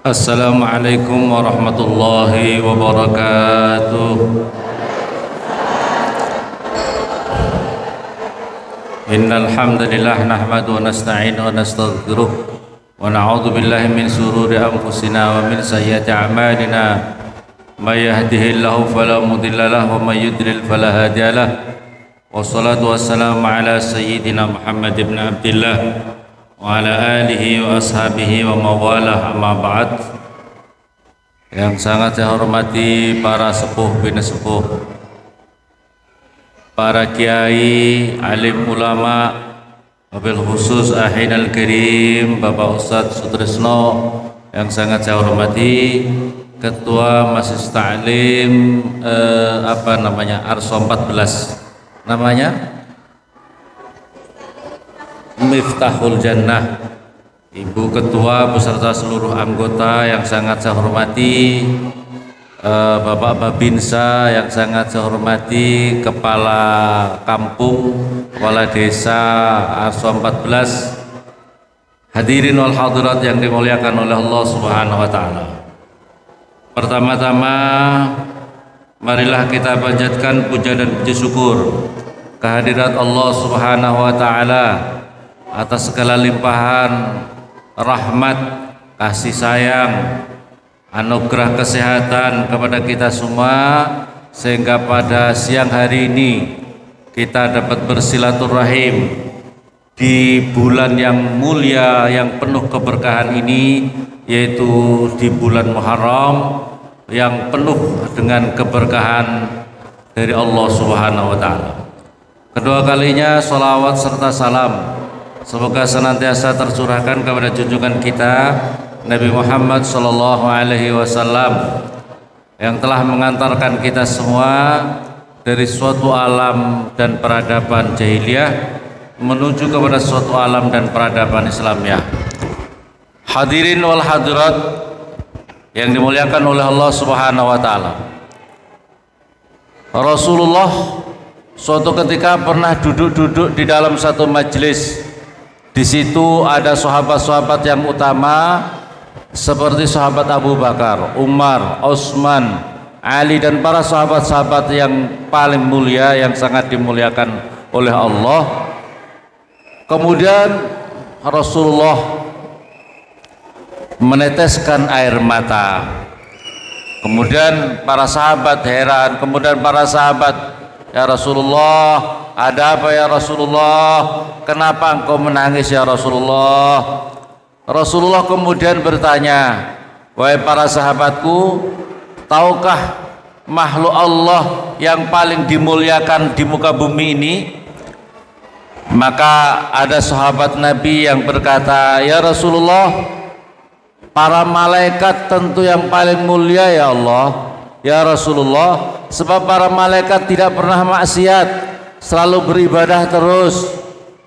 Assalamualaikum warahmatullahi wabarakatuh. Innal hamdalillah nahmaduhu wa nasta'inuhu wa nastaghfiruh wa na'udzu billahi min shururi anfusina wa min sayyiati a'malina. May yahdihillahu fala mudilla lahu wa may yudlil fala hadiya lahu. Wassalatu wassalamu ala sayyidina Muhammad ibn Abdillah wa ala alihi wa ashabihi wa mawalah, amma ba'd. Yang sangat saya hormati para sepuh bin sepuh, para kiai, alim ulama, wabil khusus ahinal kirim Bapak Ustadz Sutrisno yang sangat saya hormati, Ketua Majelis Ta'lim Arso 14, namanya Miftahul Jannah, Ibu Ketua beserta seluruh anggota yang sangat saya hormati, Bapak Babinsa yang sangat saya hormati, Kepala Kampung, Kepala Desa Arso 14, hadirin wal hadirat yang dimuliakan oleh Allah Subhanahu wa Ta'ala. Pertama-tama marilah kita panjatkan puja dan puji syukur kehadirat Allah Subhanahu wa Ta'ala atas segala limpahan rahmat, kasih sayang, anugerah kesehatan kepada kita semua, sehingga pada siang hari ini kita dapat bersilaturahim di bulan yang mulia yang penuh keberkahan ini, yaitu di bulan Muharram yang penuh dengan keberkahan dari Allah Subhanahu wa Ta'ala. Kedua kalinya sholawat serta salam semoga senantiasa tercurahkan kepada junjungan kita Nabi Muhammad sallallahu alaihi wasallam yang telah mengantarkan kita semua dari suatu alam dan peradaban jahiliyah menuju kepada suatu alam dan peradaban Islamiyah. Hadirin wal hadirat yang dimuliakan oleh Allah Subhanahu wa Ta'ala. Rasulullah suatu ketika pernah duduk-duduk di dalam satu majelis. Di situ ada sahabat-sahabat yang utama seperti sahabat Abu Bakar, Umar, Utsman, Ali, dan para sahabat-sahabat yang paling mulia yang sangat dimuliakan oleh Allah. Kemudian Rasulullah meneteskan air mata. Kemudian para sahabat heran, kemudian para sahabat, ya Rasulullah, ada apa ya Rasulullah? Kenapa engkau menangis ya Rasulullah? Rasulullah kemudian bertanya, wahai para sahabatku, tahukah makhluk Allah yang paling dimuliakan di muka bumi ini? Maka ada sahabat Nabi yang berkata, ya Rasulullah, para malaikat tentu yang paling mulia ya Allah. Ya Rasulullah, sebab para malaikat tidak pernah maksiat, selalu beribadah terus,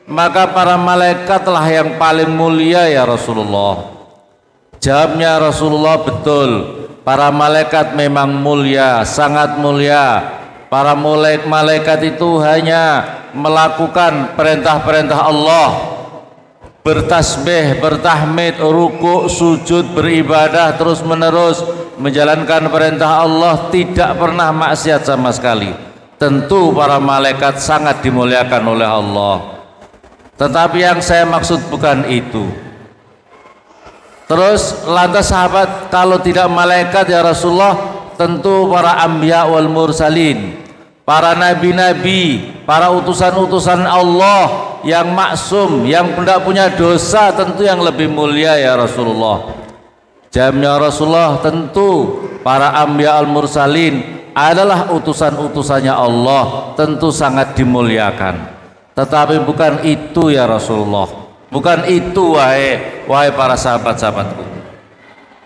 maka para malaikatlah yang paling mulia ya Rasulullah. Jawabnya Rasulullah, betul, para malaikat memang mulia, sangat mulia. Para malaikat itu hanya melakukan perintah-perintah Allah, bertasbih, bertahmid, ruku', sujud, beribadah terus menerus, menjalankan perintah Allah, tidak pernah maksiat sama sekali. Tentu para malaikat sangat dimuliakan oleh Allah. Tetapi yang saya maksud bukan itu. Terus lantas sahabat, kalau tidak malaikat ya Rasulullah, tentu para anbiya wal mursalin, para nabi-nabi, para utusan-utusan Allah yang maksum, yang tidak punya dosa, tentu yang lebih mulia ya Rasulullah. Jawabnya Rasulullah, tentu para anbiya al mursalin adalah utusan-utusannya Allah, tentu sangat dimuliakan. Tetapi bukan itu ya Rasulullah, bukan itu wahai para sahabat-sahabatku.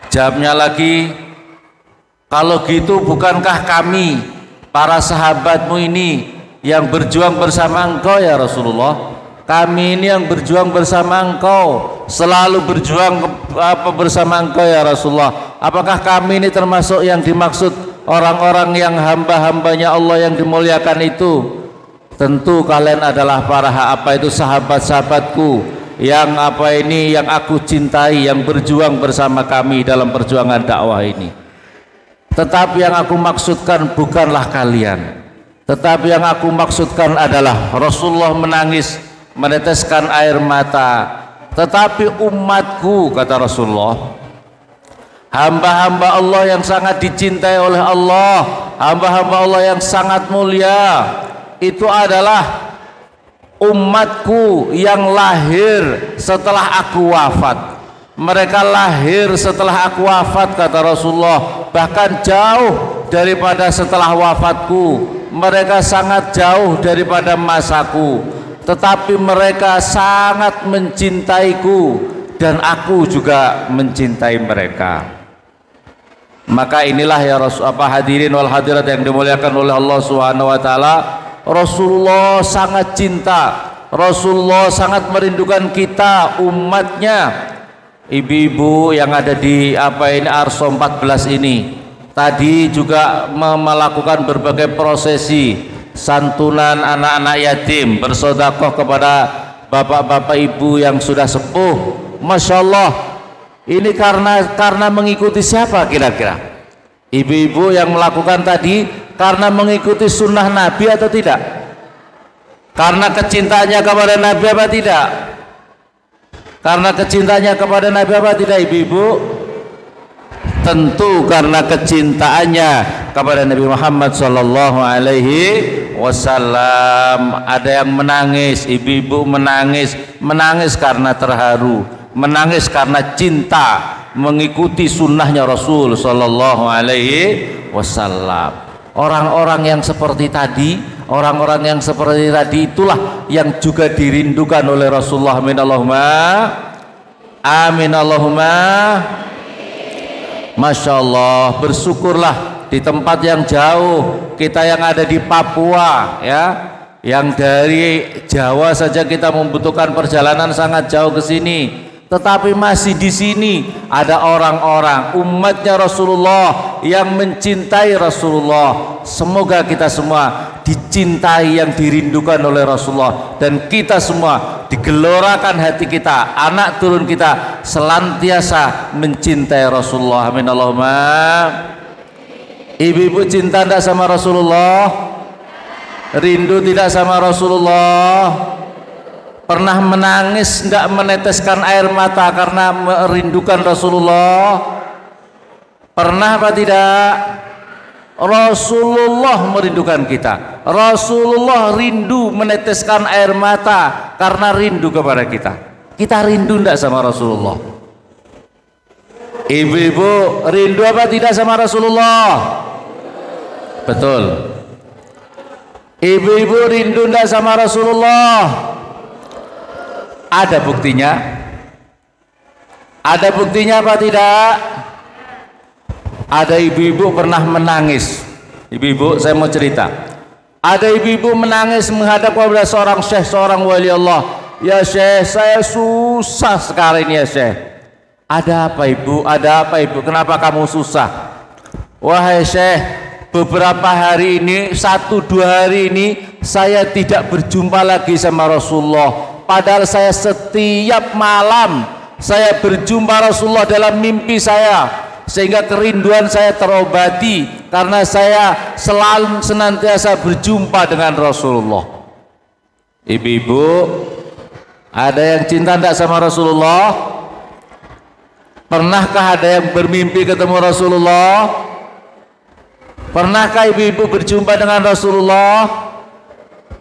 Jawabnya lagi, kalau gitu bukankah kami para sahabatmu ini yang berjuang bersama engkau ya Rasulullah? Kami ini yang berjuang bersama engkau, selalu berjuang bersama engkau ya Rasulullah. Apakah kami ini termasuk yang dimaksud orang-orang yang hamba-hambanya Allah yang dimuliakan itu? Tentu kalian adalah para sahabat-sahabatku yang yang aku cintai, yang berjuang bersama kami dalam perjuangan dakwah ini. Tetapi yang aku maksudkan bukanlah kalian, tetapi yang aku maksudkan adalah Rasulullah menangis, meneteskan air mata. Tetapi umatku, kata Rasulullah, hamba-hamba Allah yang sangat dicintai oleh Allah, hamba-hamba Allah yang sangat mulia, itu adalah umatku yang lahir setelah aku wafat. Mereka lahir setelah aku wafat, kata Rasulullah, bahkan jauh daripada setelah wafatku. Mereka sangat jauh daripada masaku, tetapi mereka sangat mencintaiku dan aku juga mencintai mereka. Maka inilah ya hadirin wal hadirat yang dimuliakan oleh Allah Subhanahu wa taala, Rasulullah sangat cinta, Rasulullah sangat merindukan kita umatnya. Ibu-ibu yang ada di Arso 14 ini tadi juga melakukan berbagai prosesi santunan anak-anak yatim, bersedekah kepada bapak-bapak ibu yang sudah sepuh. Masya Allah, ini karena mengikuti siapa kira-kira? Ibu-ibu yang melakukan tadi karena mengikuti sunnah Nabi atau tidak? Karena kecintaannya kepada Nabi apa tidak? Karena kecintaannya kepada Nabi apa tidak, ibu-ibu? Tentu karena kecintaannya kepada Nabi Muhammad sallallahu alaihi wasallam. Ada yang menangis, ibu-ibu menangis karena terharu, menangis karena cinta mengikuti sunnahnya Rasul sallallahu alaihi wasallam. Orang-orang yang seperti tadi, orang-orang yang seperti tadi itulah yang juga dirindukan oleh Rasulullah. Amin Allahumma amin Allahumma. Masya Allah, bersyukurlah di tempat yang jauh, kita yang ada di Papua ya, yang dari Jawa saja kita membutuhkan perjalanan sangat jauh ke sini, tetapi masih di sini ada orang-orang umatnya Rasulullah yang mencintai Rasulullah. Semoga kita semua dicintai yang dirindukan oleh Rasulullah, dan kita semua digelorakan hati kita, anak turun kita senantiasa mencintai Rasulullah. Amin Allahumma. Ibu-ibu cinta tidak sama Rasulullah? Rindu tidak sama Rasulullah? Pernah menangis, tidak meneteskan air mata karena merindukan Rasulullah? Pernah apa tidak? Rasulullah merindukan kita. Rasulullah rindu meneteskan air mata karena rindu kepada kita. Kita rindu tidak sama Rasulullah? Ibu-ibu rindu apa tidak sama Rasulullah? Betul. Ibu-ibu rindu tidak sama Rasulullah? Ada buktinya? Ada buktinya apa tidak? Ada ibu-ibu pernah menangis. Ibu-ibu, saya mau cerita. Ada ibu-ibu menangis menghadap kepada seorang syekh, seorang wali Allah. Ya syekh, saya susah sekali ini ya syekh. Ada apa ibu? Ada apa ibu? Kenapa kamu susah? Wahai syekh, beberapa hari ini, 1-2 hari ini saya tidak berjumpa lagi sama Rasulullah. Padahal saya setiap malam saya berjumpa Rasulullah dalam mimpi saya, sehingga kerinduan saya terobati karena saya selalu senantiasa berjumpa dengan Rasulullah. Ibu-ibu, ada yang cinta tidak sama Rasulullah? Pernahkah ada yang bermimpi ketemu Rasulullah? Pernahkah ibu-ibu berjumpa dengan Rasulullah?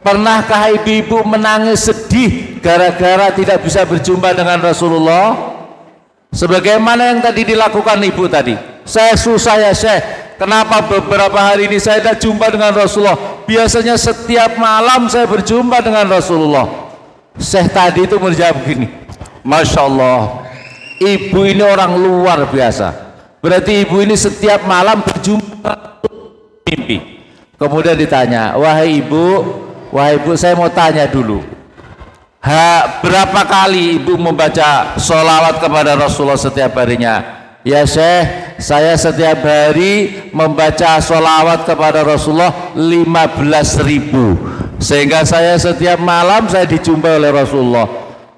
Pernahkah ibu-ibu menangis sedih gara-gara tidak bisa berjumpa dengan Rasulullah? Sebagaimana yang tadi dilakukan ibu tadi. Saya susah ya syekh, kenapa beberapa hari ini saya tidak jumpa dengan Rasulullah? Biasanya setiap malam saya berjumpa dengan Rasulullah. Syekh tadi itu menjawab begini, Masya Allah, ibu ini orang luar biasa. Berarti ibu ini setiap malam berjumpa mimpi. Kemudian ditanya, wahai ibu, saya mau tanya dulu, berapa kali ibu membaca sholawat kepada Rasulullah setiap harinya? Ya syekh, saya setiap hari membaca sholawat kepada Rasulullah 15.000, sehingga saya setiap malam saya dijumpai oleh Rasulullah.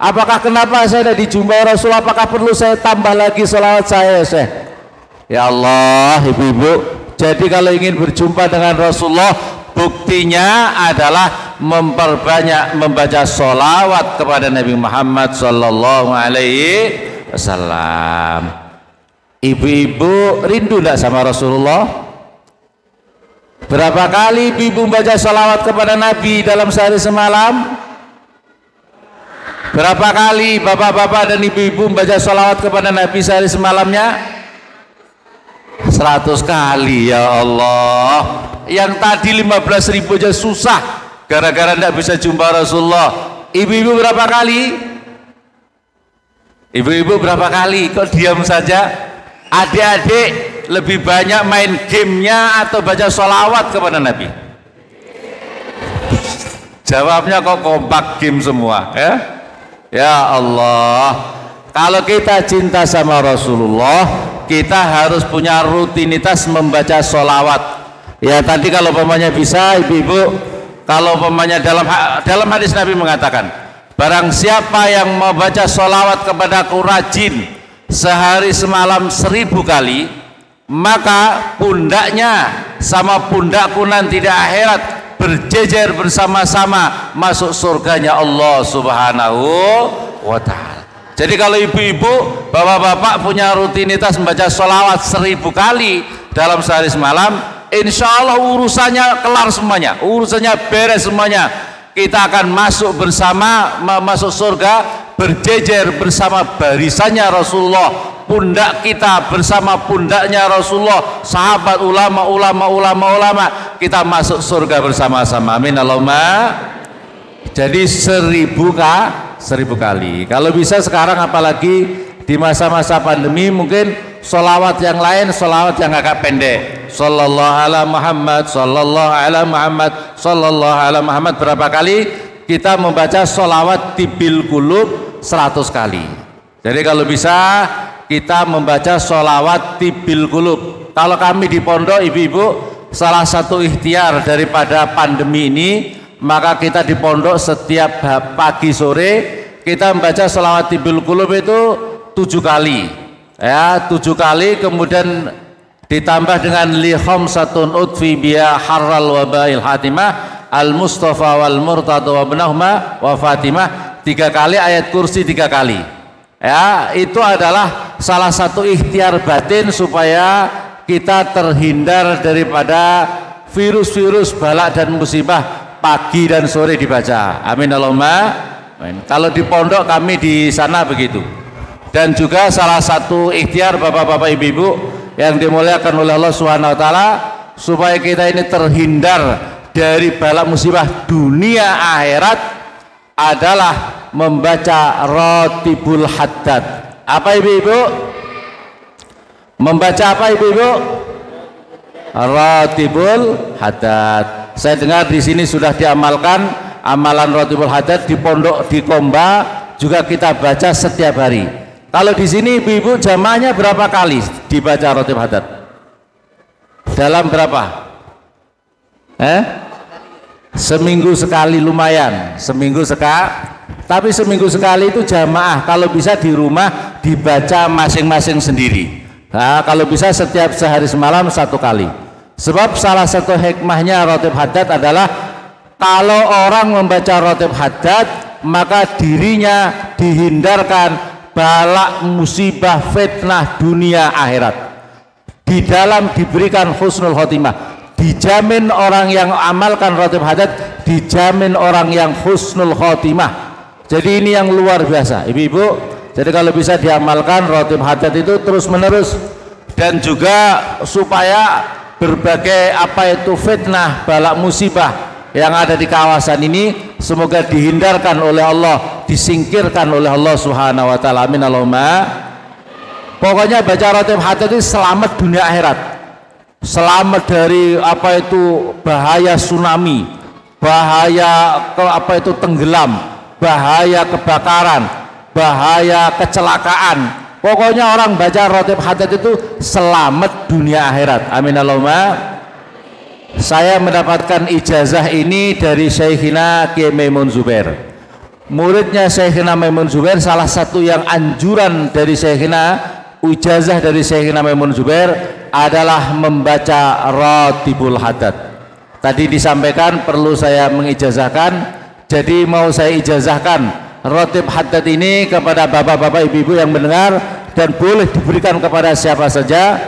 Apakah kenapa saya tidak dijumpai Rasul? Apakah perlu saya tambah lagi sholawat saya, Syekh? Ya Allah, ibu-ibu, jadi kalau ingin berjumpa dengan Rasulullah, buktinya adalah memperbanyak membaca sholawat kepada Nabi Muhammad Sallallahu Alaihi Wasallam. Ibu-ibu rindu tidak sama Rasulullah? Berapa kali ibu membaca sholawat kepada Nabi dalam sehari semalam? Berapa kali bapak-bapak dan ibu-ibu membaca sholawat kepada Nabi sehari semalamnya? 100 kali, ya Allah. Yang tadi 15.000 aja susah gara-gara tidak bisa jumpa Rasulullah. Ibu-ibu berapa kali? Ibu-ibu berapa kali? Kok diam saja? Adik-adik lebih banyak main gamenya atau baca sholawat kepada Nabi? Jawabnya kok kompak game semua, ya? Ya Allah, kalau kita cinta sama Rasulullah, kita harus punya rutinitas membaca sholawat. Ya tadi kalau umpamanya bisa, ibu-ibu, kalau umpamanya dalam hadis Nabi mengatakan, barang siapa yang membaca sholawat kepadaku rajin sehari semalam 1000 kali, maka pundaknya sama pundakku nanti di akhirat berjejer bersama-sama masuk surganya Allah Subhanahu wa Ta'ala. Jadi kalau ibu-ibu, bapak-bapak punya rutinitas membaca sholawat 1000 kali dalam sehari semalam, insya Allah urusannya kelar semuanya, urusannya beres semuanya. Kita akan masuk bersama, masuk surga berjejer bersama barisannya Rasulullah, pundak kita bersama pundaknya Rasulullah, sahabat, ulama, kita masuk surga bersama-sama. Amin Allahumma. Jadi 1000 kali. Kalau bisa sekarang, apalagi di masa-masa pandemi, mungkin sholawat yang lain, sholawat yang agak pendek. Sallallahu ala Muhammad, sallallahu ala Muhammad, sallallahu ala Muhammad. Berapa kali kita membaca sholawat tibil qulub? 100 kali. Jadi kalau bisa kita membaca sholawat tibil qulub. Kalau kami di pondok, ibu-ibu, salah satu ikhtiar daripada pandemi ini, maka kita di pondok setiap pagi sore kita membaca sholawat tibil qulub itu 7 kali, ya 7 kali, kemudian ditambah dengan li khamsatun utfi biya harral wabail hatimah al mustafa wal murtad wa ibnahuma wa fatimah, 3 kali, ayat kursi 3 kali. Ya, itu adalah salah satu ikhtiar batin supaya kita terhindar daripada virus-virus balak dan musibah, pagi dan sore dibaca. Amin Allahumma. Amin. Kalau di pondok kami di sana begitu. Dan juga salah satu ikhtiar bapak-bapak ibu-ibu yang dimuliakan oleh Allah Subhanahu wa Ta'ala, supaya kita ini terhindar dari balak musibah dunia akhirat, adalah membaca Ratibul Haddad. Apa ibu-ibu? Membaca apa ibu-ibu? Ratibul Haddad. Saya dengar di sini sudah diamalkan amalan Ratibul Haddad di pondok di Komba, juga kita baca setiap hari. Kalau di sini ibu-ibu jamaahnya berapa kali dibaca Ratibul Haddad? Dalam berapa? Seminggu sekali lumayan, seminggu sekali. Tapi seminggu sekali itu jamaah, kalau bisa di rumah dibaca masing-masing sendiri. Nah, kalau bisa setiap sehari semalam 1 kali. Sebab salah satu hikmahnya Ratibul Haddad adalah kalau orang membaca Ratibul Haddad, maka dirinya dihindarkan balak musibah fitnah dunia akhirat. Di dalam diberikan husnul khotimah. Dijamin orang yang amalkan Ratibul Haddad, dijamin orang yang husnul khotimah. Jadi ini yang luar biasa, ibu-ibu. Jadi kalau bisa diamalkan Ratibul Haddad itu terus menerus, dan juga supaya berbagai apa itu fitnah, balak musibah yang ada di kawasan ini semoga dihindarkan oleh Allah, disingkirkan oleh Allah Subhanahu wa Ta'ala. Amin Allahumma. Pokoknya baca Ratibul Haddad itu selamat dunia akhirat, selamat dari apa itu bahaya tsunami, bahaya apa itu tenggelam, bahaya kebakaran, bahaya kecelakaan. Pokoknya orang baca Ratibul Haddad itu selamat dunia akhirat. Amin Allahumma. Saya mendapatkan ijazah ini dari Syekhina Kiai Maimun Zubair. muridnya Syekhina Maimun Zubair, salah satu yang anjuran dari Syekhina, ijazah dari Syekhina Maimun Zubair adalah membaca Ratibul Haddad. Tadi disampaikan perlu saya mengijazahkan, jadi mau saya ijazahkan Ratib Haddad ini kepada bapak-bapak ibu-ibu yang mendengar, dan boleh diberikan kepada siapa saja.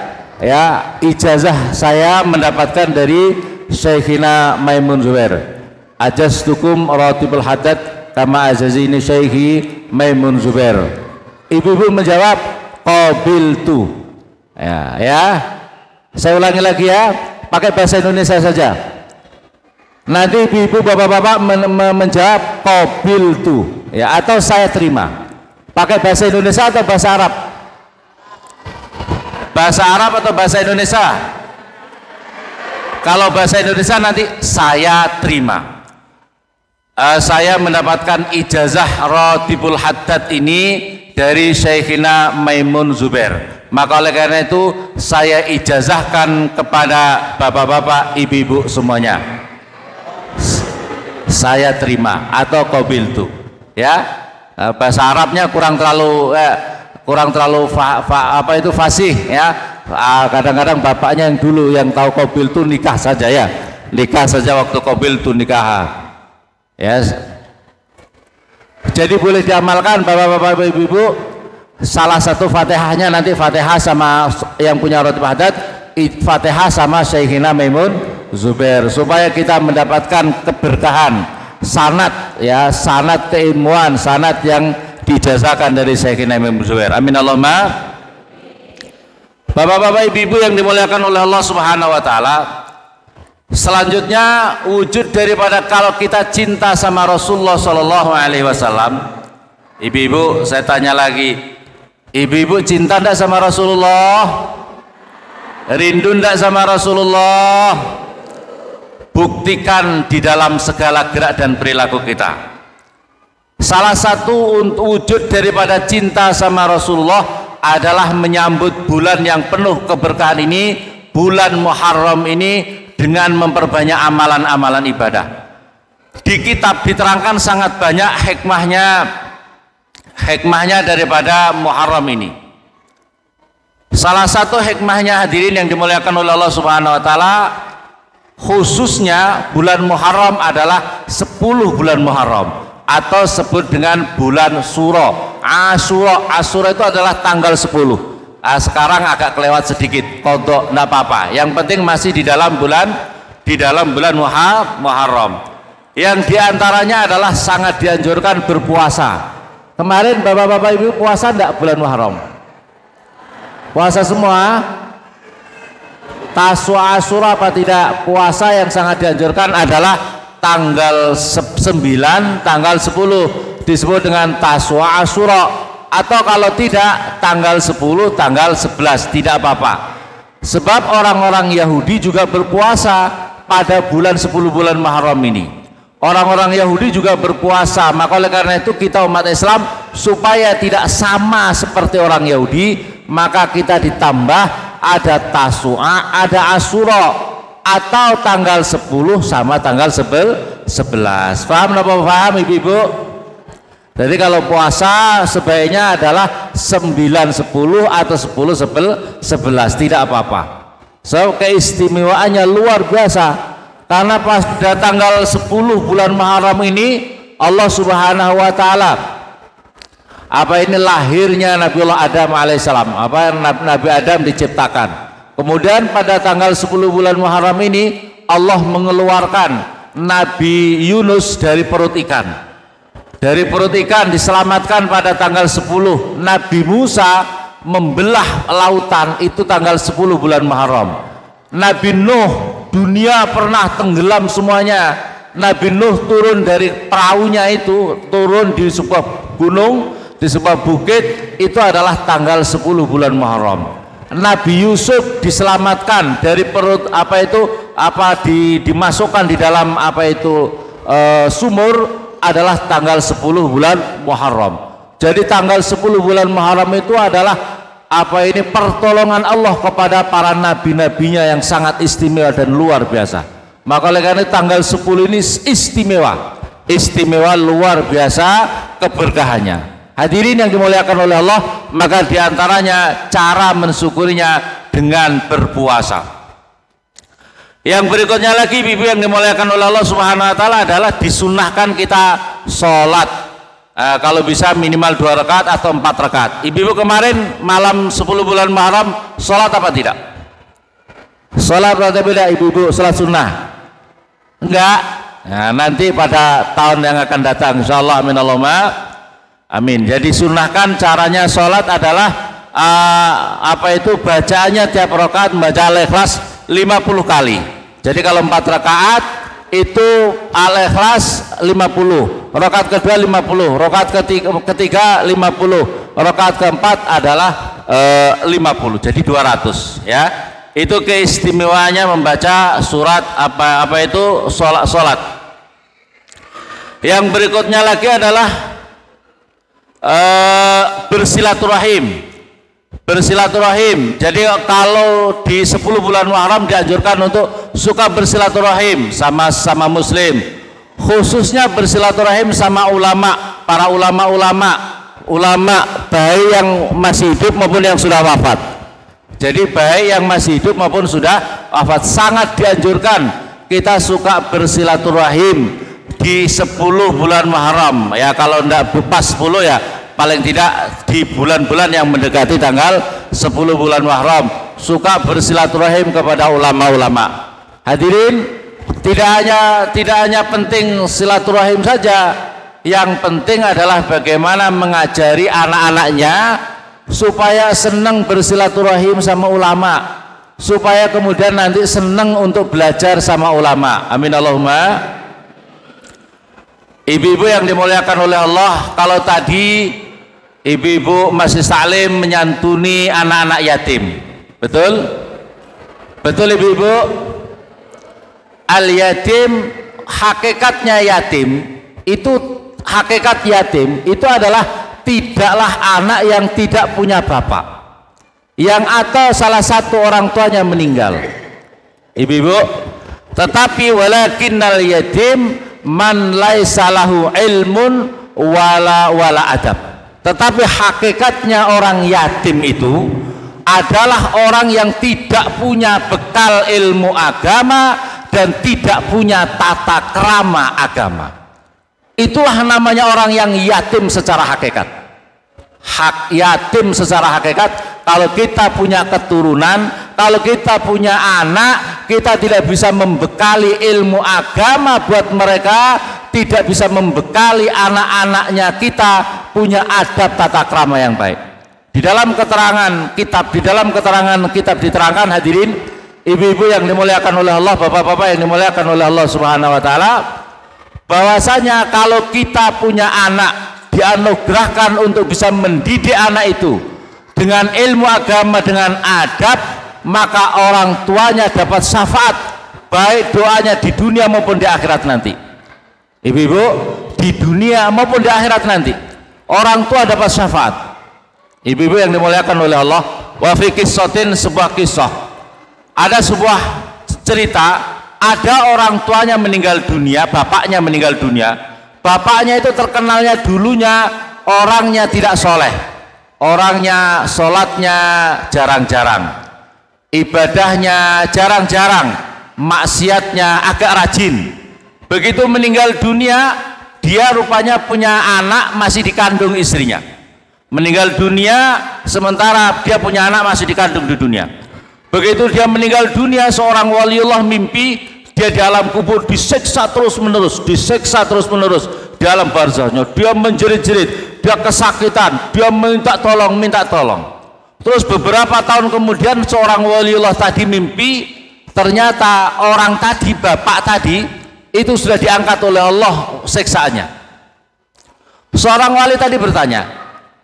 Ya, ijazah saya mendapatkan dari Syekhina Maimun Zubair. Ajastukum Ratibul Haddad kama azazini Syekhi Maimun Zubair. Ibu-ibu menjawab qabiltu. Ya. Saya ulangi lagi ya, pakai bahasa Indonesia saja. Nanti ibu-ibu bapak-bapak menjawab qabiltu, ya, atau saya terima. Pakai bahasa Indonesia atau bahasa Arab? Bahasa Arab atau bahasa Indonesia? Kalau bahasa Indonesia nanti saya terima. Saya mendapatkan ijazah Ratibul Haddad ini dari Syekhina Maimun Zubair. Maka oleh karena itu saya ijazahkan kepada bapak-bapak, ibu-ibu semuanya. Saya terima atau qabiltu. Ya. Bahasa Arabnya kurang terlalu fasih ya. Kadang-kadang bapaknya yang dulu yang tahu qabiltu nikah saja ya. Nikah saja waktu qabiltu nikah. Ya, jadi boleh diamalkan bapak-bapak ibu-ibu. Salah satu fatihahnya nanti fatihah sama yang punya Ratib Haddad, fatihah sama Syekhina Maimun Zubair, supaya kita mendapatkan keberkahan sanad, ya, sanad keilmuan, sanad yang dijazahkan dari Syekhina Maimun Zubair. Amin Allahumma. Bapak-bapak ibu-ibu yang dimuliakan oleh Allah Subhanahu wa taala, selanjutnya wujud daripada kalau kita cinta sama Rasulullah Shallallahu Alaihi Wasallam. Ibu-ibu, saya tanya lagi, ibu-ibu cinta enggak sama Rasulullah? Rindu enggak sama Rasulullah? Buktikan di dalam segala gerak dan perilaku kita. Salah satu wujud daripada cinta sama Rasulullah adalah menyambut bulan yang penuh keberkahan ini, bulan Muharram ini, dengan memperbanyak amalan-amalan ibadah. Di kitab diterangkan sangat banyak hikmahnya daripada Muharram ini. Salah satu hikmahnya, hadirin yang dimuliakan oleh Allah Subhanahu wa taala, khususnya bulan Muharram adalah 10 bulan Muharram, atau sebut dengan bulan Suro. Asyura itu adalah tanggal 10. Sekarang agak kelewat sedikit, kodok enggak apa-apa, yang penting masih di dalam bulan Muharram, yang diantaranya adalah sangat dianjurkan berpuasa. Kemarin bapak-bapak ibu puasa enggak bulan Muharram? Puasa semua? Taswa Asyura apa tidak? Puasa yang sangat dianjurkan adalah tanggal 9, tanggal 10 disebut dengan Taswa Asyura. Atau kalau tidak tanggal 10, tanggal 11 tidak apa-apa. Sebab orang-orang Yahudi juga berpuasa pada bulan 10 bulan Muharram ini. Orang-orang Yahudi juga berpuasa, maka oleh karena itu kita umat Islam supaya tidak sama seperti orang Yahudi, maka kita ditambah ada Tasua, ada Asyura, atau tanggal 10 sama tanggal 11. Paham apa paham ibu-ibu? Jadi kalau puasa sebaiknya adalah 9, 10 atau 10, 11 tidak apa-apa. So keistimewaannya luar biasa, karena pada tanggal 10 bulan Muharram ini Allah Subhanahu wa taala lahirnya Nabiullah Adam alaihissalam, Nabi Adam diciptakan. Kemudian pada tanggal 10 bulan Muharram ini Allah mengeluarkan Nabi Yunus dari perut ikan. Dari perut ikan diselamatkan pada tanggal 10. Nabi Musa membelah lautan itu tanggal 10 bulan Muharram. Nabi Nuh, dunia pernah tenggelam semuanya. Nabi Nuh turun dari perahunya itu, turun di sebuah gunung, di sebuah bukit, itu adalah tanggal 10 bulan Muharram. Nabi Yusuf diselamatkan dari perut dimasukkan di dalam sumur, adalah tanggal 10 bulan Muharram. Jadi tanggal 10 bulan Muharram itu adalah pertolongan Allah kepada para nabi-nabinya yang sangat istimewa dan luar biasa. Maka oleh karena tanggal 10 ini istimewa. istimewa luar biasa keberkahannya. Hadirin yang dimuliakan oleh Allah, maka diantaranya cara mensyukurinya dengan berpuasa. Yang berikutnya lagi, ibu yang dimuliakan oleh Allah Subhanahu wa taala, adalah disunahkan kita sholat. Kalau bisa minimal 2 rakaat atau 4 rakaat. Ibu kemarin malam 10 bulan Muharram sholat apa tidak? Sholat atau tidak ibu-ibu? Sholat sunnah? Enggak. Nah, nanti pada tahun yang akan datang insyaallah, amin Allahumma amin. Jadi sunahkan caranya sholat adalah bacaannya tiap rakaat membaca Al-Ikhlas 50 kali. Jadi kalau 4 rakaat itu Al-Ikhlas 50, rakaat kedua 50, rakaat ketiga 50, rakaat keempat adalah 50, jadi 200 ya. Itu keistimewaannya membaca surat sholat. Yang berikutnya lagi adalah bersilaturahim. Jadi kalau di 10 bulan Muharram dianjurkan untuk suka bersilaturahim sama muslim, khususnya bersilaturahim sama ulama, para ulama baik yang masih hidup maupun yang sudah wafat. Jadi baik yang masih hidup maupun sudah wafat, sangat dianjurkan kita suka bersilaturahim di 10 bulan Muharram ya. Kalau tidak pas 10 ya paling tidak di bulan-bulan yang mendekati tanggal 10 bulan Muharram, suka bersilaturahim kepada ulama-ulama. Hadirin, tidak hanya penting silaturahim saja, yang penting adalah bagaimana mengajari anak-anaknya supaya senang bersilaturahim sama ulama, supaya kemudian nanti senang untuk belajar sama ulama. Amin Allahumma. Ibu-ibu yang dimuliakan oleh Allah, kalau tadi ibu-ibu masih salim menyantuni anak-anak yatim, betul? Betul ibu-ibu? Al-yatim, hakikatnya yatim itu, hakikat yatim itu adalah tidaklah anak yang tidak punya bapak, yang atau salah satu orang tuanya meninggal, ibu-ibu. Tetapi walakinnal yatim man laisa lahu ilmun wala adab. Tetapi hakikatnya orang yatim itu adalah orang yang tidak punya bekal ilmu agama dan tidak punya tata krama agama. Itulah namanya orang yang yatim secara hakikat. Hak yatim secara hakikat. Kalau kita punya keturunan, kalau kita punya anak, kita tidak bisa membekali ilmu agama buat mereka, tidak bisa membekali anak-anaknya kita punya adab tata krama yang baik. Di dalam keterangan kitab diterangkan, hadirin, ibu-ibu yang dimuliakan oleh Allah, bapak-bapak yang dimuliakan oleh Allah Subhanahu wa taala, bahwasanya kalau kita punya anak, dianugerahkan untuk bisa mendidik anak itu dengan ilmu agama, dengan adab, maka orang tuanya dapat syafaat, baik doanya di dunia maupun di akhirat nanti. Ibu-ibu, di dunia maupun di akhirat nanti orang tua dapat syafaat. Ibu-ibu yang dimuliakan oleh Allah, wa fi qissatin, sebuah kisah, ada sebuah cerita, ada orang tuanya meninggal dunia, bapaknya meninggal dunia. Bapaknya itu terkenalnya dulunya orangnya tidak soleh, orangnya sholatnya jarang-jarang, ibadahnya jarang-jarang, maksiatnya agak rajin. Begitu meninggal dunia, dia rupanya punya anak masih dikandung istrinya. Meninggal dunia sementara dia punya anak masih dikandung di dunia. Begitu dia meninggal dunia, seorang waliullah mimpi dia di alam kubur disiksa terus menerus di alam barzahnya. Dia menjerit-jerit, dia kesakitan, dia minta tolong. Terus beberapa tahun kemudian seorang waliullah tadi mimpi, ternyata orang tadi, bapak tadi itu sudah diangkat oleh Allah siksaannya. Seorang wali tadi bertanya,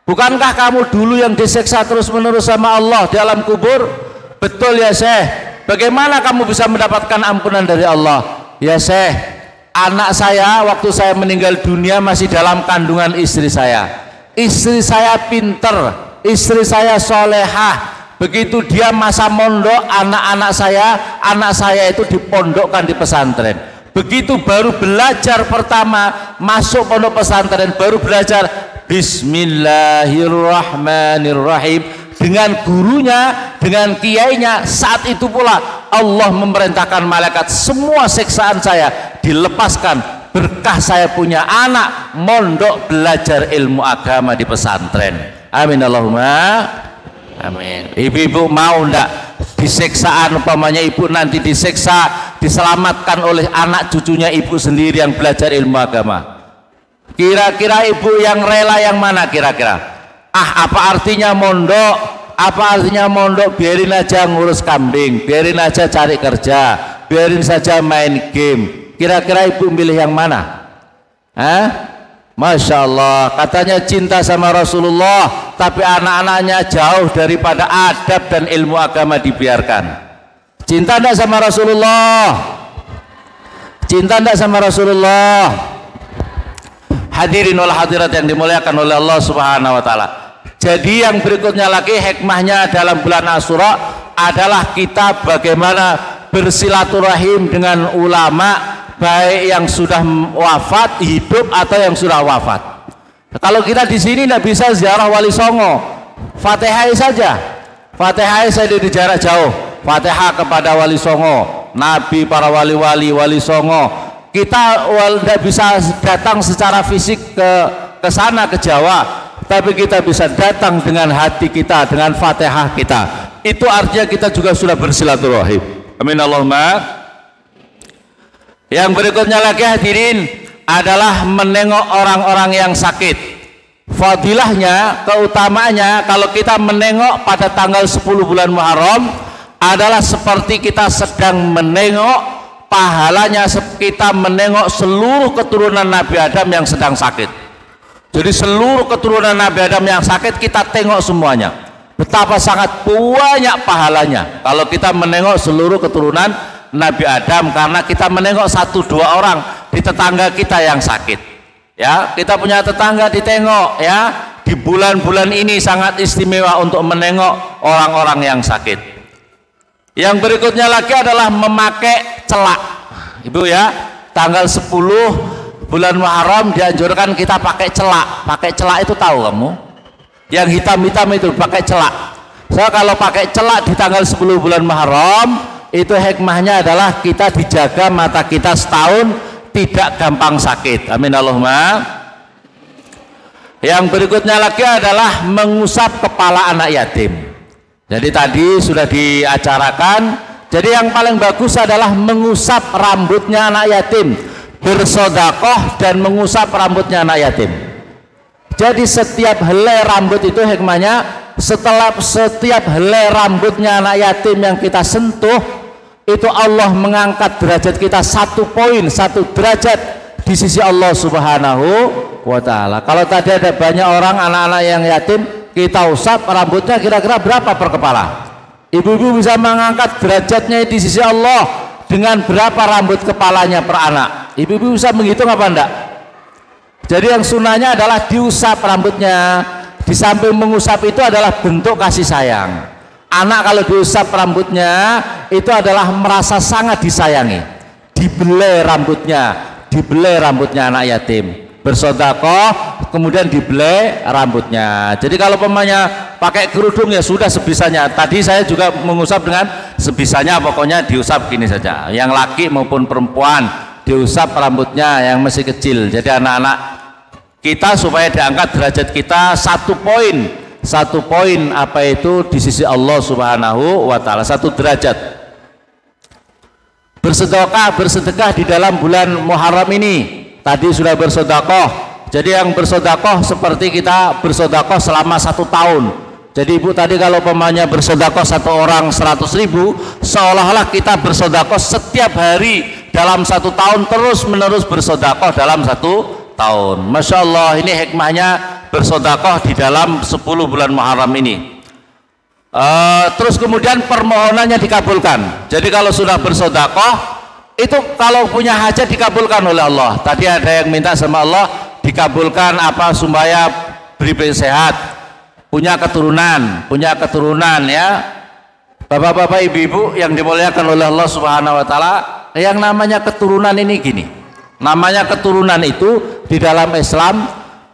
bukankah kamu dulu yang disiksa terus menerus sama Allah di alam kubur? Betul ya Syekh. Bagaimana kamu bisa mendapatkan ampunan dari Allah? Ya Syekh, anak saya waktu saya meninggal dunia masih dalam kandungan istri saya. Istri saya pinter, istri saya solehah. Begitu dia masa mondok, anak saya itu dipondokkan di pesantren. Begitu baru belajar pertama masuk pondok pesantren, baru belajar Bismillahirrahmanirrahim dengan gurunya, dengan kiainya, saat itu pula Allah memerintahkan malaikat semua siksaan saya dilepaskan, berkah saya punya anak mondok belajar ilmu agama di pesantren. Amin Allahumma amin. Ibu-ibu mau ndak disiksaan, umpamanya ibu nanti disiksa diselamatkan oleh anak cucunya ibu sendiri yang belajar ilmu agama? Kira-kira ibu yang rela yang mana kira-kira? Apa artinya mondok? Apa artinya mondok? Biarin aja ngurus kambing, biarin aja cari kerja, biarin saja main game. Kira-kira ibu milih yang mana? Masya Allah, katanya cinta sama Rasulullah, tapi anak-anaknya jauh daripada adab dan ilmu agama dibiarkan. Cinta enggak sama Rasulullah? Cinta enggak sama Rasulullah? Hadirin wal hadirat yang dimuliakan oleh Allah Subhanahu wa taala. Jadi yang berikutnya lagi hikmahnya dalam bulan Asyura adalah kita bagaimana bersilaturahim dengan ulama, baik yang sudah wafat, hidup, atau yang sudah wafat. Kalau kita di sini tidak bisa ziarah Wali Songo, Fatihah saja. Fatihah saja di jarak jauh. Fatihah kepada Wali Songo, Nabi, para wali-wali, Wali Songo. Kita tidak bisa datang secara fisik ke sana, ke Jawa, tapi kita bisa datang dengan hati kita, dengan Fatihah kita. Itu artinya kita juga sudah bersilaturahim. Amin Allahumma. Yang berikutnya lagi hadirin adalah menengok orang-orang yang sakit. Fadilahnya, keutamaannya, kalau kita menengok pada tanggal 10 bulan Muharram adalah seperti kita sedang menengok, pahalanya kita menengok seluruh keturunan Nabi Adam yang sedang sakit. Jadi seluruh keturunan Nabi Adam yang sakit kita tengok semuanya. Betapa sangat banyak pahalanya kalau kita menengok seluruh keturunan Nabi Adam, karena kita menengok 1-2 orang di tetangga kita yang sakit. Ya, kita punya tetangga ditengok ya. Di bulan-bulan ini sangat istimewa untuk menengok orang-orang yang sakit. Yang berikutnya lagi adalah memakai celak. Ibu ya, tanggal 10 bulan Muharram dianjurkan kita pakai celak. Pakai celak itu tahu kamu? Yang hitam-hitam itu pakai celak. Kalau pakai celak di tanggal 10 bulan Muharram, itu hikmahnya adalah kita dijaga mata kita setahun tidak gampang sakit. Amin Allahumma. Yang berikutnya lagi adalah mengusap kepala anak yatim. Jadi tadi sudah diacarakan. Jadi yang paling bagus adalah mengusap rambutnya anak yatim, bersodakoh dan mengusap rambutnya anak yatim. Jadi setiap helai rambut itu hikmahnya, setelah setiap helai rambutnya anak yatim yang kita sentuh, itu Allah mengangkat derajat kita 1 poin, 1 derajat di sisi Allah Subhanahu wa ta'ala. Kalau tadi ada banyak orang anak-anak yang yatim, kita usap rambutnya kira-kira berapa per kepala? Ibu-ibu bisa mengangkat derajatnya di sisi Allah dengan berapa rambut kepalanya per anak? Ibu-ibu bisa menghitung apa enggak? Jadi yang sunnahnya adalah diusap rambutnya. Di samping mengusap itu adalah bentuk kasih sayang. Anak kalau diusap rambutnya itu adalah merasa sangat disayangi. Dibelai rambutnya anak yatim. Bersedekah kemudian dibelai rambutnya. Jadi kalau pemanya pakai kerudung ya sudah sebisanya. Tadi saya juga mengusap dengan sebisanya, pokoknya diusap gini saja. Yang laki maupun perempuan diusap rambutnya yang masih kecil. Jadi anak-anak kita supaya diangkat derajat kita 1 poin apa itu di sisi Allah Subhanahu wa ta'ala, 1 derajat. Bersedekah di dalam bulan Muharram ini. Tadi sudah bersedekah. Jadi yang bersedekah seperti kita bersedekah selama 1 tahun. Jadi ibu tadi kalau pemanya bersedekah 1 orang 100.000, seolah-olah kita bersedekah setiap hari dalam 1 tahun, terus menerus bersedekah dalam 1 tahun. Masya Allah, ini hikmahnya bersedekah di dalam 10 bulan Muharram ini. Terus kemudian permohonannya dikabulkan. Jadi kalau sudah bersedekah itu kalau punya hajat dikabulkan oleh Allah. Tadi ada yang minta sama Allah dikabulkan apa supaya beri sehat, punya keturunan ya. Bapak-bapak, ibu-ibu yang dimuliakan oleh Allah Subhanahu wa ta'ala, yang namanya keturunan ini gini. Namanya keturunan itu di dalam Islam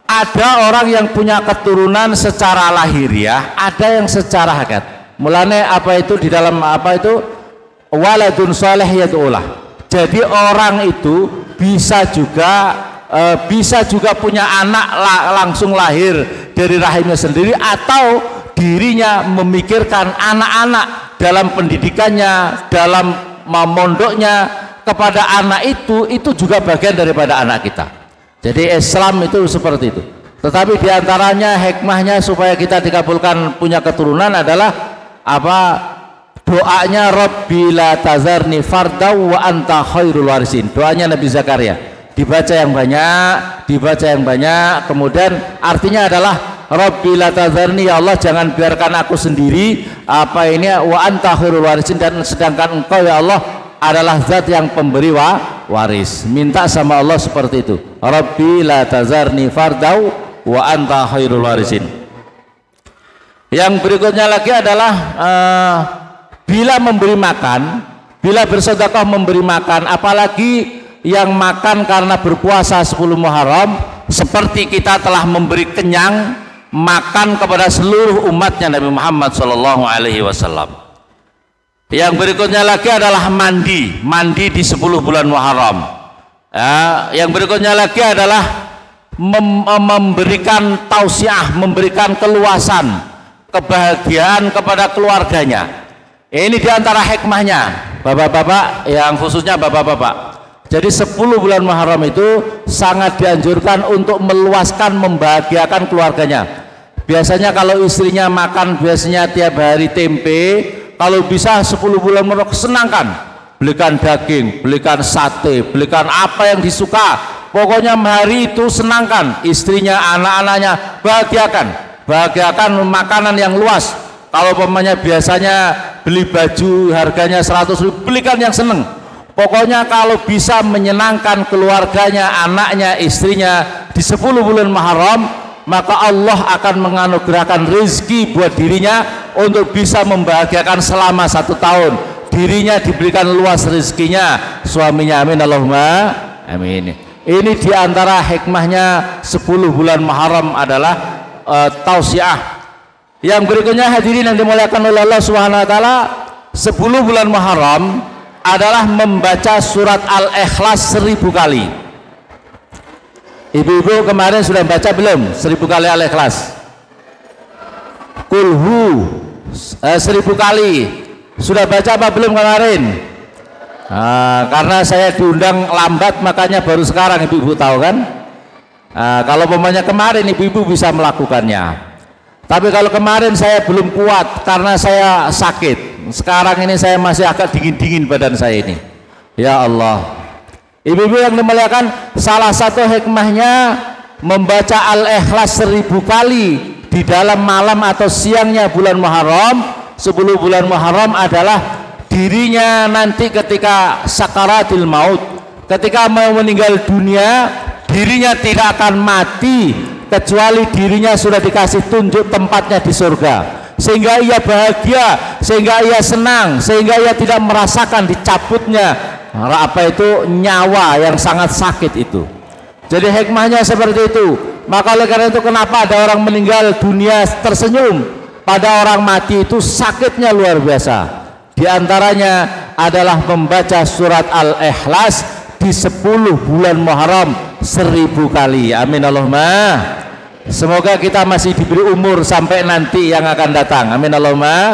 ada orang yang punya keturunan secara lahiriah, ada yang secara hakikat. Mulane apa itu di dalam apa itu waladun soleh yad'ulah. Jadi orang itu bisa juga punya anak langsung lahir dari rahimnya sendiri, atau dirinya memikirkan anak-anak dalam pendidikannya, dalam mondoknya kepada anak itu juga bagian daripada anak kita. Jadi Islam itu seperti itu. Tetapi diantaranya hikmahnya supaya kita dikabulkan punya keturunan adalah apa? Doanya Rabbi la tazarni fardaw wa anta khairul warisin. Doanya Nabi Zakaria dibaca yang banyak, kemudian artinya adalah Rabbi la tazarni, ya Allah jangan biarkan aku sendiri, apa ini, wa anta khairul warisin, dan sedangkan engkau ya Allah adalah zat yang pemberi waris. Minta sama Allah seperti itu, Rabbi la tazarni fardaw wa anta khairul warisin. Yang berikutnya lagi adalah bila memberi makan, bila bersedekah memberi makan, apalagi yang makan karena berpuasa 10 Muharram, seperti kita telah memberi kenyang makan kepada seluruh umatnya Nabi Muhammad SAW. Yang berikutnya lagi adalah mandi di 10 bulan Muharram. Yang berikutnya lagi adalah memberikan tausiah, memberikan keluasan, kebahagiaan kepada keluarganya. Ini diantara hikmahnya, bapak-bapak, yang khususnya bapak-bapak. Jadi 10 bulan Muharram itu sangat dianjurkan untuk meluaskan, membahagiakan keluarganya. Biasanya kalau istrinya makan biasanya tiap hari tempe, kalau bisa 10 bulan Muharram senangkan, belikan daging, belikan sate, belikan apa yang disuka. Pokoknya hari itu senangkan istrinya, anak-anaknya, bahagiakan makanan yang luas. Kalau pemainnya biasanya beli baju harganya 100.000, belikan yang seneng. Pokoknya kalau bisa menyenangkan keluarganya, anaknya, istrinya di 10 bulan Muharram, maka Allah akan menganugerahkan rezeki buat dirinya untuk bisa membahagiakan selama 1 tahun. Dirinya diberikan luas rezekinya, suaminya, amin Allahumma amin. Ini diantara hikmahnya 10 bulan Muharram adalah tausiah. Yang berikutnya hadirin yang dimuliakan oleh Allah Subhanahu wa taala, 10 bulan Muharram adalah membaca surat Al-Ikhlas 1000 kali. Ibu-ibu kemarin sudah baca belum 1000 kali Al-Ikhlas? Kulhu 1000 kali. Sudah baca apa belum kemarin? Karena saya diundang lambat, makanya baru sekarang ibu-ibu tahu kan. Kalau umpamanya kemarin ibu-ibu bisa melakukannya. Tapi kalau kemarin saya belum kuat karena saya sakit. Sekarang ini saya masih agak dingin-dingin badan saya ini. Ya Allah. Ibu-ibu yang dimuliakan, salah satu hikmahnya membaca Al-Ikhlas 1000 kali di dalam malam atau siangnya bulan Muharram, 10 bulan Muharram adalah dirinya nanti ketika sakaratil maut, ketika mau meninggal dunia, dirinya tidak akan mati kecuali dirinya sudah dikasih tunjuk tempatnya di surga, sehingga ia bahagia, sehingga ia senang, sehingga ia tidak merasakan dicabutnya apa itu nyawa yang sangat sakit itu. Jadi hikmahnya seperti itu. Maka oleh karena itu kenapa ada orang meninggal dunia tersenyum, pada orang mati itu sakitnya luar biasa. Di antaranya adalah membaca surat Al-Ikhlas di 10 bulan Muharram 1000 kali. Amin Allahumma. Semoga kita masih diberi umur sampai nanti yang akan datang. Amin Allahumma.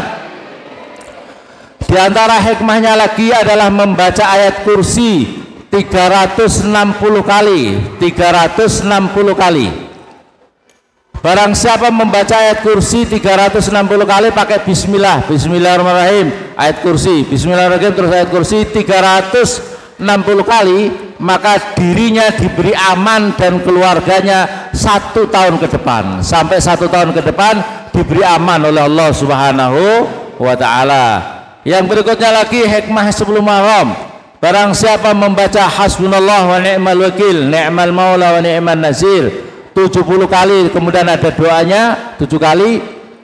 Di antara hikmahnya lagi adalah membaca ayat kursi 360 kali. 360 kali. Barang siapa membaca ayat kursi 360 kali pakai bismillah, bismillahirrahmanirrahim, ayat kursi, bismillahirrahmanirrahim, terus ayat kursi 360 kali, maka dirinya diberi aman dan keluarganya 1 tahun ke depan. Sampai 1 tahun ke depan diberi aman oleh Allah Subhanahu wa ta'ala. Yang berikutnya lagi hikmah sebelum Muharram, barang siapa membaca hasbunallah wa ni'mal wakil, ni'mal maula wa ni'man nazir 70 kali, kemudian ada doanya 7 kali,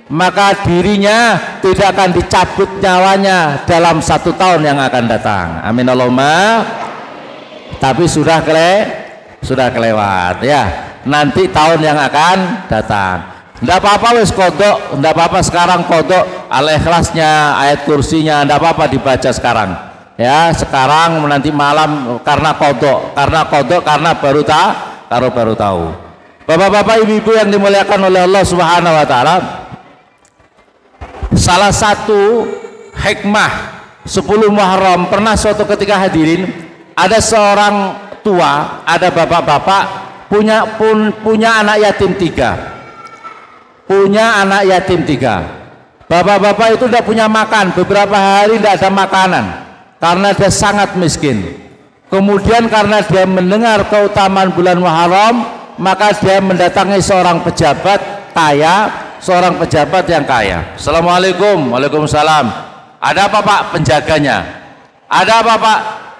maka dirinya tidak akan dicabut nyawanya dalam 1 tahun yang akan datang. Amin Allahumma. Tapi sudah kelewat ya. Nanti tahun yang akan datang. Tidak apa-apa wis kodok, tidak apa-apa sekarang kodok Al-Ikhlasnya, ayat kursinya, tidak apa-apa dibaca sekarang ya. Sekarang nanti malam karena kodok karena baru tahu. Bapak-bapak, ibu-ibu yang dimuliakan oleh Allah Subhanahu wa Ta'ala, salah satu hikmah 10 Muharram, pernah suatu ketika hadirin, ada seorang tua, ada bapak-bapak punya anak yatim 3. Bapak-bapak itu tidak punya makan, beberapa hari tidak ada makanan karena dia sangat miskin. Kemudian karena dia mendengar keutamaan bulan Muharram, maka dia mendatangi seorang pejabat yang kaya. Assalamualaikum. Waalaikumsalam. Ada apa Pak? Penjaganya. Ada apa Pak?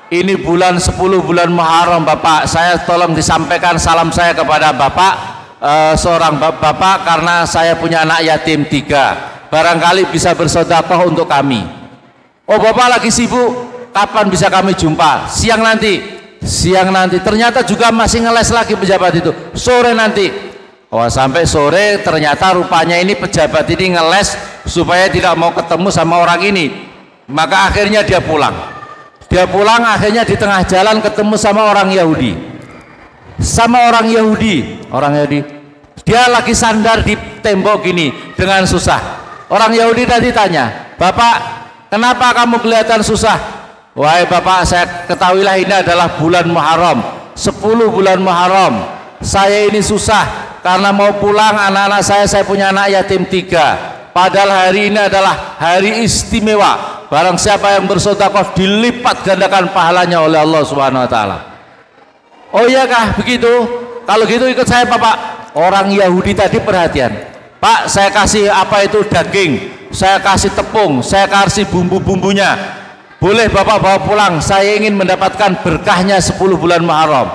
Ini bulan 10 bulan Muharram Bapak, saya tolong disampaikan salam saya kepada Bapak, seorang bapak, karena saya punya anak yatim 3, barangkali bisa bersedekah untuk kami. Oh Bapak lagi sibuk, kapan bisa kami jumpa? Siang nanti. Ternyata juga masih ngeles lagi pejabat itu, sore nanti. Oh sampai sore ternyata rupanya ini pejabat ini ngeles supaya tidak mau ketemu sama orang ini. Maka akhirnya dia pulang, akhirnya di tengah jalan ketemu sama orang Yahudi. Dia lagi sandar di tembok gini dengan susah. Orang Yahudi tadi tanya, Bapak kenapa kamu kelihatan susah? Wahai Bapak, saya ketahuilah ini adalah bulan Muharram, 10 bulan Muharram. Saya ini susah karena mau pulang, anak-anak saya punya anak yatim 3. Padahal hari ini adalah hari istimewa. Barang siapa yang bersedekah dilipat gandakan pahalanya oleh Allah Subhanahu wa Ta'ala. Oh iya kah begitu? Kalau gitu ikut saya Bapak. Orang Yahudi tadi perhatian. Pak, saya kasih apa itu daging, saya kasih tepung, saya kasih bumbu-bumbunya. Boleh Bapak bawa pulang, saya ingin mendapatkan berkahnya 10 bulan Muharram.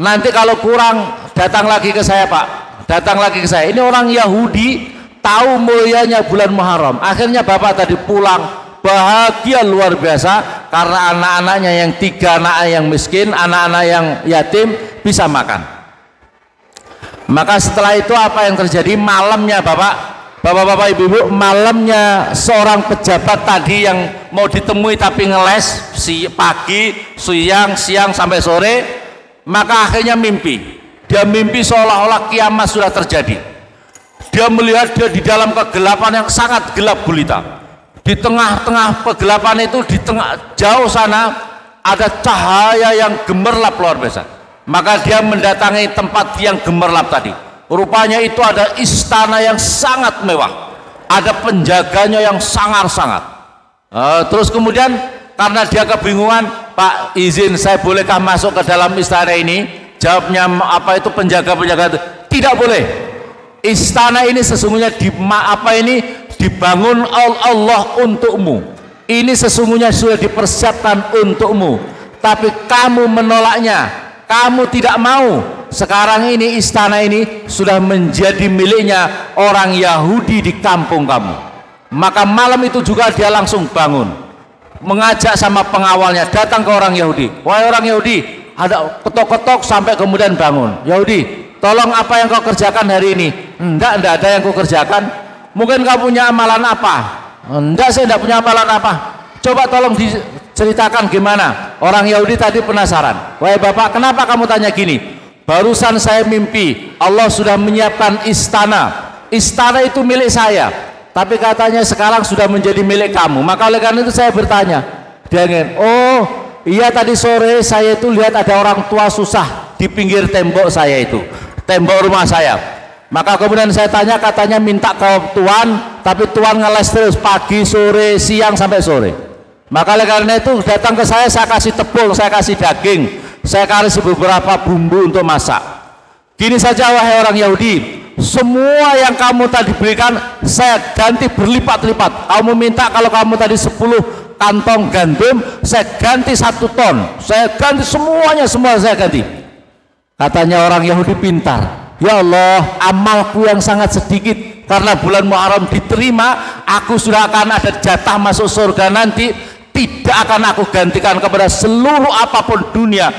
Nanti kalau kurang datang lagi ke saya Pak, Ini orang Yahudi tahu mulianya bulan Muharram. Akhirnya Bapak tadi pulang bahagia luar biasa karena anak-anaknya yang 3 anak yang miskin, anak-anak yang yatim bisa makan. Maka setelah itu apa yang terjadi? Malamnya Bapak-bapak ibu-ibu, malamnya seorang pejabat tadi yang mau ditemui tapi ngeles pagi, siang sampai sore, maka akhirnya dia mimpi seolah-olah kiamat sudah terjadi. Dia melihat dia di dalam kegelapan yang sangat gelap gulita. Di tengah-tengah kegelapan itu, di tengah jauh sana ada cahaya yang gemerlap luar biasa. Maka dia mendatangi tempat yang gemerlap tadi. Rupanya itu ada istana yang sangat mewah, ada penjaganya yang sangar-sangar. Terus kemudian karena dia kebingungan, Pak izin saya bolehkah masuk ke dalam istana ini? Jawabnya apa itu penjaga-penjaga itu, tidak boleh. Istana ini sesungguhnya dibangun Allah untukmu. Ini sesungguhnya sudah dipersiapkan untukmu, tapi kamu menolaknya, kamu tidak mau. Sekarang ini istana ini sudah menjadi miliknya orang Yahudi di kampung kamu. Maka malam itu juga dia langsung bangun, mengajak sama pengawalnya datang ke orang Yahudi. Wahai orang Yahudi, ada ketok-ketok sampai kemudian bangun. Yahudi, tolong apa yang kau kerjakan hari ini? Enggak ada yang kau kerjakan. Mungkin kau punya amalan apa? Enggak, saya enggak punya amalan apa. Coba tolong diceritakan gimana. Orang Yahudi tadi penasaran. Wahai Bapak, kenapa kamu tanya gini? Barusan saya mimpi Allah sudah menyiapkan istana. Istana itu milik saya, tapi katanya sekarang sudah menjadi milik kamu. Maka oleh karena itu saya bertanya. Dia ingin, oh iya tadi sore saya itu lihat ada orang tua susah di pinggir tembok saya itu, tembok rumah saya. Maka kemudian saya tanya, katanya minta ke Tuan, tapi Tuan ngeles terus pagi, sore, siang sampai sore. Maka oleh karena itu datang ke saya kasih tepung, saya kasih daging, saya kasih beberapa bumbu untuk masak. Gini saja wahai orang Yahudi, semua yang kamu tadi berikan saya ganti berlipat-lipat. Kamu minta kalau kamu tadi 10 kantong gandum, saya ganti 1 ton. Saya ganti semuanya, semua saya ganti. Katanya orang Yahudi pintar. Ya Allah, amalku yang sangat sedikit karena bulan Muharram diterima, aku sudah akan ada jatah masuk surga nanti, tidak akan aku gantikan kepada seluruh apapun dunia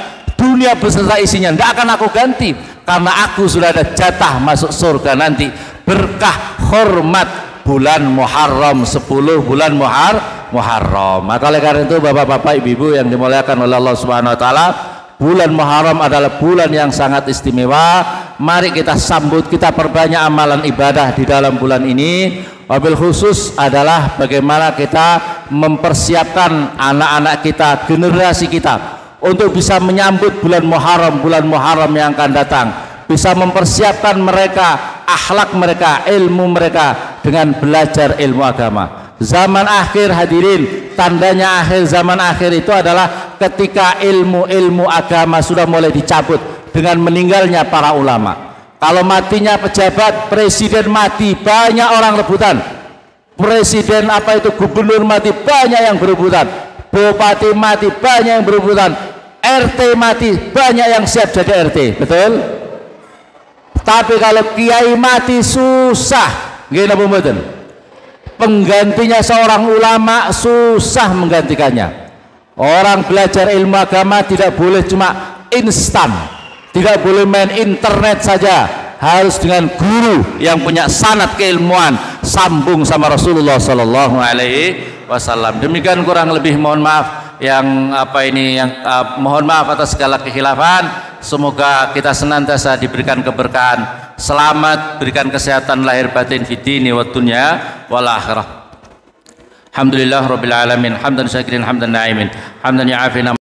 beserta isinya, tidak akan aku ganti, karena aku sudah ada jatah masuk surga nanti berkah hormat bulan Muharram, 10 bulan Muharram. Maka oleh karena itu bapak-bapak, ibu-ibu yang dimuliakan oleh Allah Subhanahu wa taala, bulan Muharram adalah bulan yang sangat istimewa. Mari kita sambut, kita perbanyak amalan ibadah di dalam bulan ini. Wabil khusus adalah bagaimana kita mempersiapkan anak-anak kita, generasi kita, untuk bisa menyambut bulan Muharram yang akan datang, bisa mempersiapkan mereka, akhlak mereka, ilmu mereka dengan belajar ilmu agama. Zaman akhir hadirin, tandanya akhir zaman akhir itu adalah ketika ilmu agama sudah mulai dicabut dengan meninggalnya para ulama. Kalau matinya pejabat, presiden mati, banyak orang rebutan. Presiden apa itu, gubernur mati, banyak yang berebutan. Bupati mati, banyak yang berebutan. RT mati, banyak yang siap jadi RT. Betul? Tapi kalau kiai mati susah, gini apa betul? Penggantinya seorang ulama susah menggantikannya. Orang belajar ilmu agama tidak boleh cuma instan, tidak boleh main internet saja, harus dengan guru yang punya sanad keilmuan, sambung sama Rasulullah Sallallahu Alaihi Wasallam. Demikian kurang lebih, mohon maaf mohon maaf atas segala kekhilafan. Semoga kita senantiasa diberikan keberkahan, selamat, berikan kesehatan lahir batin fid dini wad dunya wal akhirah. Alhamdulillah rabbil alamin, hamdan syakirin, hamdan na'imin, hamdan ya'afina